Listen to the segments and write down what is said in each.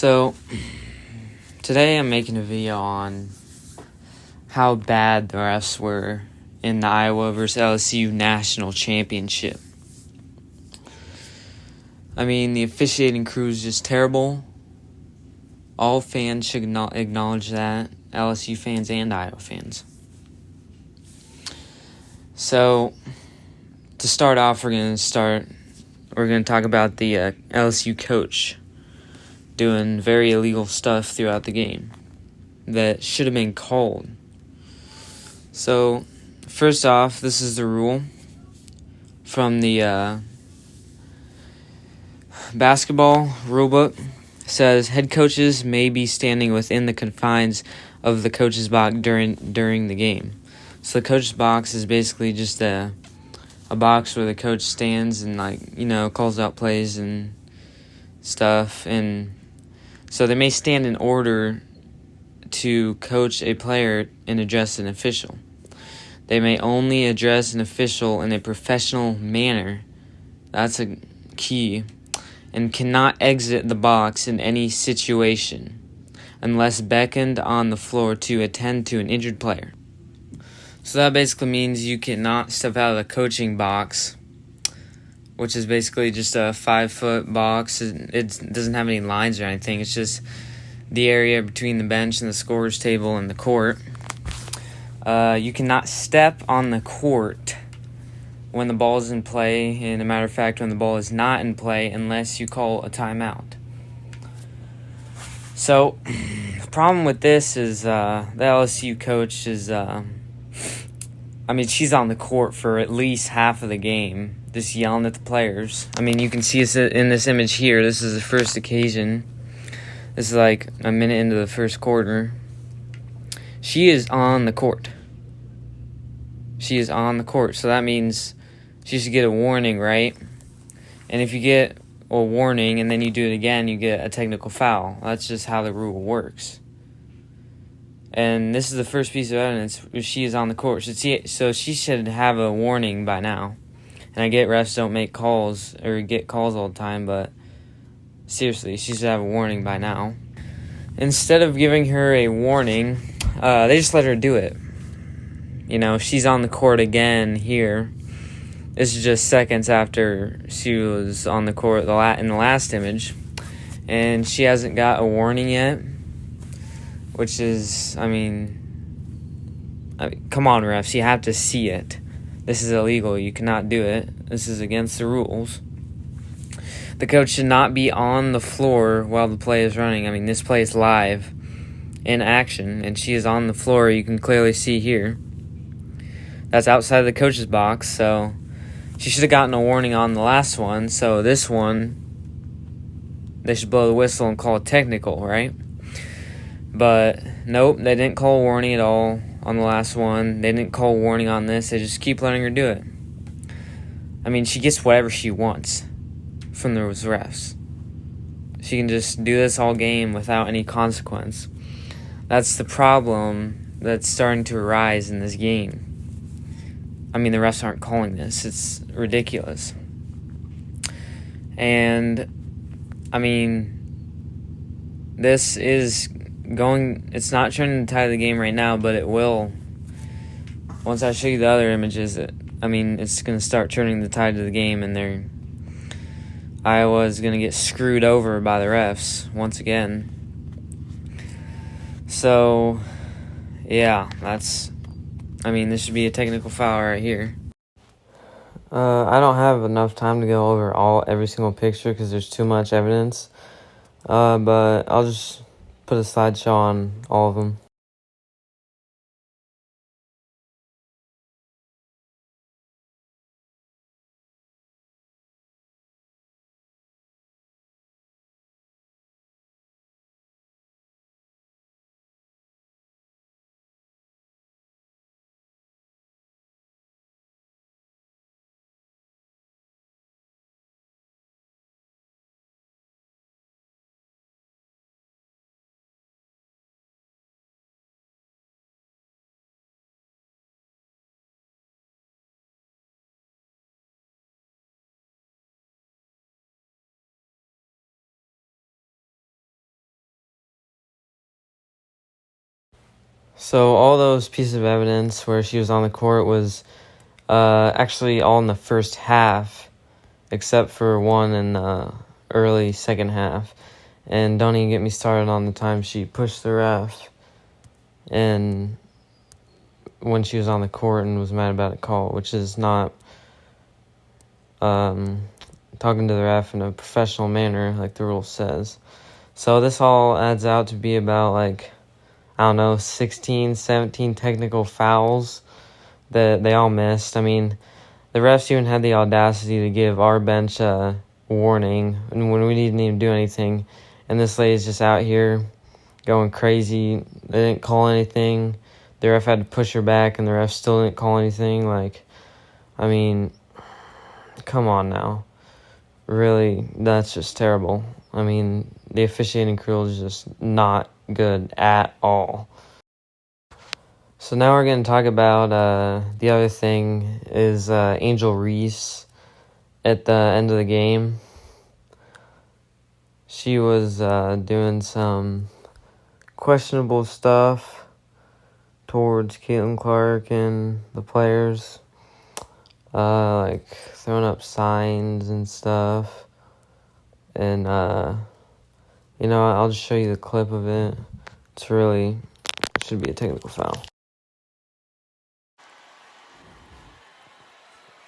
So, today I'm making a video on how bad the refs were in the Iowa versus LSU national championship. I mean, the officiating crew is just terrible. All fans should acknowledge that, LSU fans and Iowa fans. So, to start off, we're going to talk about the LSU coach doing very illegal stuff throughout the game that should have been called. So, first off, this is the rule from the basketball rulebook. It says head coaches may be standing within the confines of the coach's box during the game. So the coach's box is basically just a box where the coach stands and calls out plays and stuff, and so they may stand in order to coach a player and address an official. They may only address an official in a professional manner. That's a key. And cannot exit the box in any situation unless beckoned on the floor to attend to an injured player. So that basically means you cannot step out of the coaching box, which is basically just a 5-foot box. It doesn't have any lines or anything. It's just the area between the bench and the scorer's table and the court. You cannot step on the court when the ball is in play, and a matter of fact, when the ball is not in play, unless you call a timeout. So, the problem with this is the LSU coach is, she's on the court for at least half of the game, just yelling at the players. You can see this in this image here. This is the first occasion. This is like a minute into the first quarter. She is on the court. So that means she should get a warning, right? And if you get a warning and then you do it again, you get a technical foul. That's just how the rule works. And this is the first piece of evidence. She is on the court. So she should have a warning by now. And I get refs don't make calls or get calls all the time, but seriously, she should have a warning by now. Instead of giving her a warning, they just let her do it. She's on the court again here. This is just seconds after she was on the court in the last image. And she hasn't got a warning yet. Which is, come on, refs. You have to see it. This is illegal. You cannot do it. This is against the rules. The coach should not be on the floor while the play is running. This play is live in action, and she is on the floor. You can clearly see here. That's outside of the coach's box, so she should have gotten a warning on the last one. So this one, they should blow the whistle and call it technical, right? But nope, they didn't call a warning at all on the last one. They didn't call a warning on this. They just keep letting her do it. She gets whatever she wants from those refs. She can just do this all game without any consequence. That's the problem that's starting to arise in this game. The refs aren't calling this. It's ridiculous. And, this is it's not turning the tide of the game right now, but it will. Once I show you the other images, it's going to start turning the tide of the game, and Iowa is going to get screwed over by the refs once again. So, yeah, this should be a technical foul right here. I don't have enough time to go over every single picture because there's too much evidence. But I'll just put a slideshow on all of them. So all those pieces of evidence where she was on the court was actually all in the first half, except for one in the early second half. And don't even get me started on the time she pushed the ref and when she was on the court and was mad about a call, which is not talking to the ref in a professional manner like the rule says. So this all adds out to be about, like, I don't know, 16, 17 technical fouls that they all missed. I mean, the refs even had the audacity to give our bench a warning and when we didn't even do anything. And this lady's just out here going crazy. They didn't call anything. The ref had to push her back, and the ref still didn't call anything. Like, I mean, come on now. Really, that's just terrible. I mean, the officiating crew is just not good at all. So now we're going to talk about the other thing is Angel Reese at the end of the game. She was doing some questionable stuff towards Caitlin Clark and the players, like throwing up signs and stuff. And, I'll just show you the clip of it. It should be a technical foul.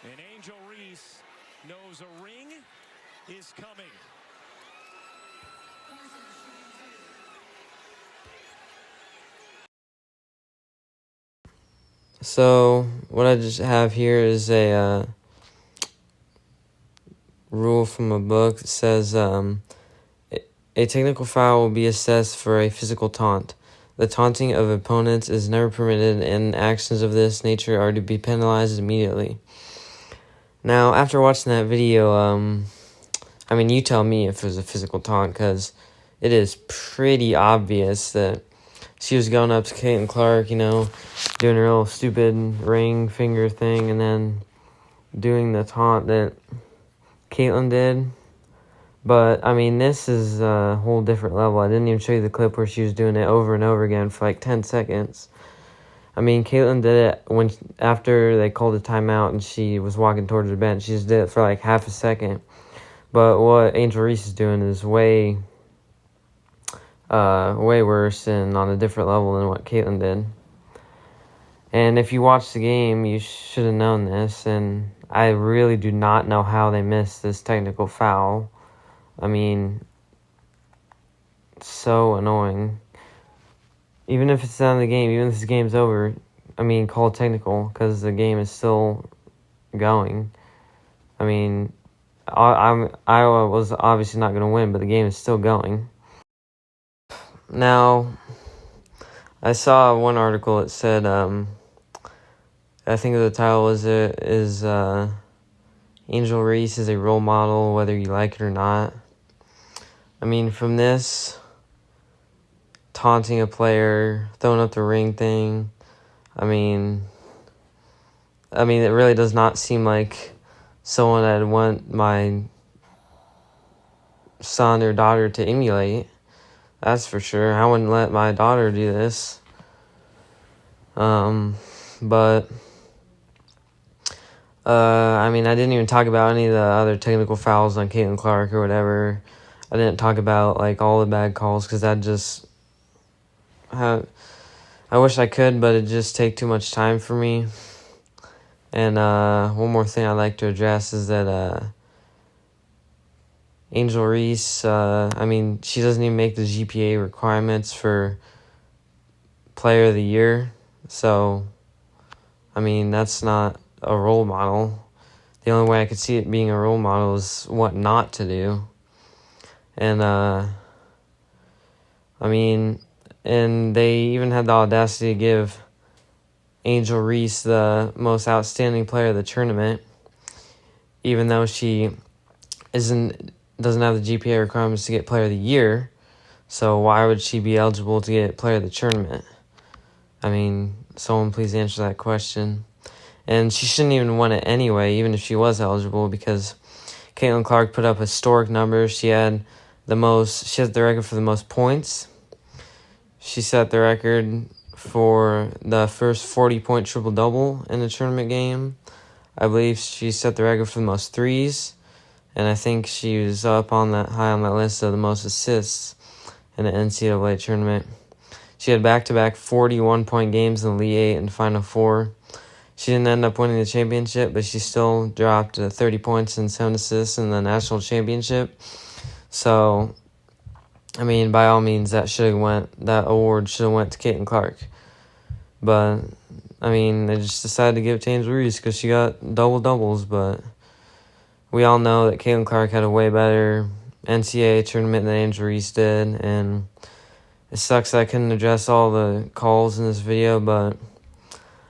And Angel Reese knows a ring is coming. So what I just have here is a rule from a book that says a technical foul will be assessed for a physical taunt. The taunting of opponents is never permitted, and actions of this nature are to be penalized immediately. Now, after watching that video, you tell me if it was a physical taunt, because it is pretty obvious that she was going up to Caitlin Clark, doing her little stupid ring finger thing, and then doing the taunt that Caitlin did. But, this is a whole different level. I didn't even show you the clip where she was doing it over and over again for like 10 seconds. Caitlin did it after they called a timeout and she was walking towards the bench. She just did it for like half a second. But what Angel Reese is doing is way worse and on a different level than what Caitlin did. And if you watch the game, you should have known this. And I really do not know how they missed this technical foul. It's so annoying. Even if it's not in the game, even if this game's over, call it technical because the game is still going. Iowa was obviously not going to win, but the game is still going. Now, I saw one article that said, I think the title is Angel Reese is a role model, whether you like it or not. From this, taunting a player, throwing up the ring thing, it really does not seem like someone I'd want my son or daughter to emulate. That's for sure. I wouldn't let my daughter do this. But I didn't even talk about any of the other technical fouls on Caitlin Clark or whatever. I didn't talk about like all the bad calls because I wish I could, but it just take too much time for me. And one more thing I'd like to address is that Angel Reese, she doesn't even make the GPA requirements for Player of the Year. So, that's not a role model. The only way I could see it being a role model is what not to do. And, and they even had the audacity to give Angel Reese the most outstanding player of the tournament, even though she doesn't have the GPA requirements to get Player of the Year. So why would she be eligible to get Player of the Tournament? Someone please answer that question. And she shouldn't even win it anyway, even if she was eligible, because Caitlin Clark put up historic numbers. She had the record for the most points. She set the record for the first 40-point triple-double in a tournament game. I believe she set the record for the most threes, and I think she was up on that high on that list of the most assists in an NCAA tournament. She had back-to-back 41-point games in the Elite Eight and Final Four. She didn't end up winning the championship, but she still dropped 30 points and 7 assists in the national championship. So, I mean, by all means, that award should have went to Caitlin Clark. But, I mean, they just decided to give it to Angel Reese because she got double-doubles. But we all know that Caitlin Clark had a way better NCAA tournament than Angel Reese did. And it sucks that I couldn't address all the calls in this video, but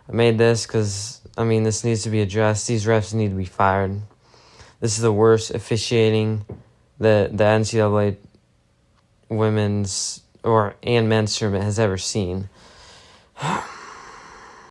I made this because, I mean, this needs to be addressed. These refs need to be fired. This is the worst officiating that the NCAA women's and men's tournament has ever seen.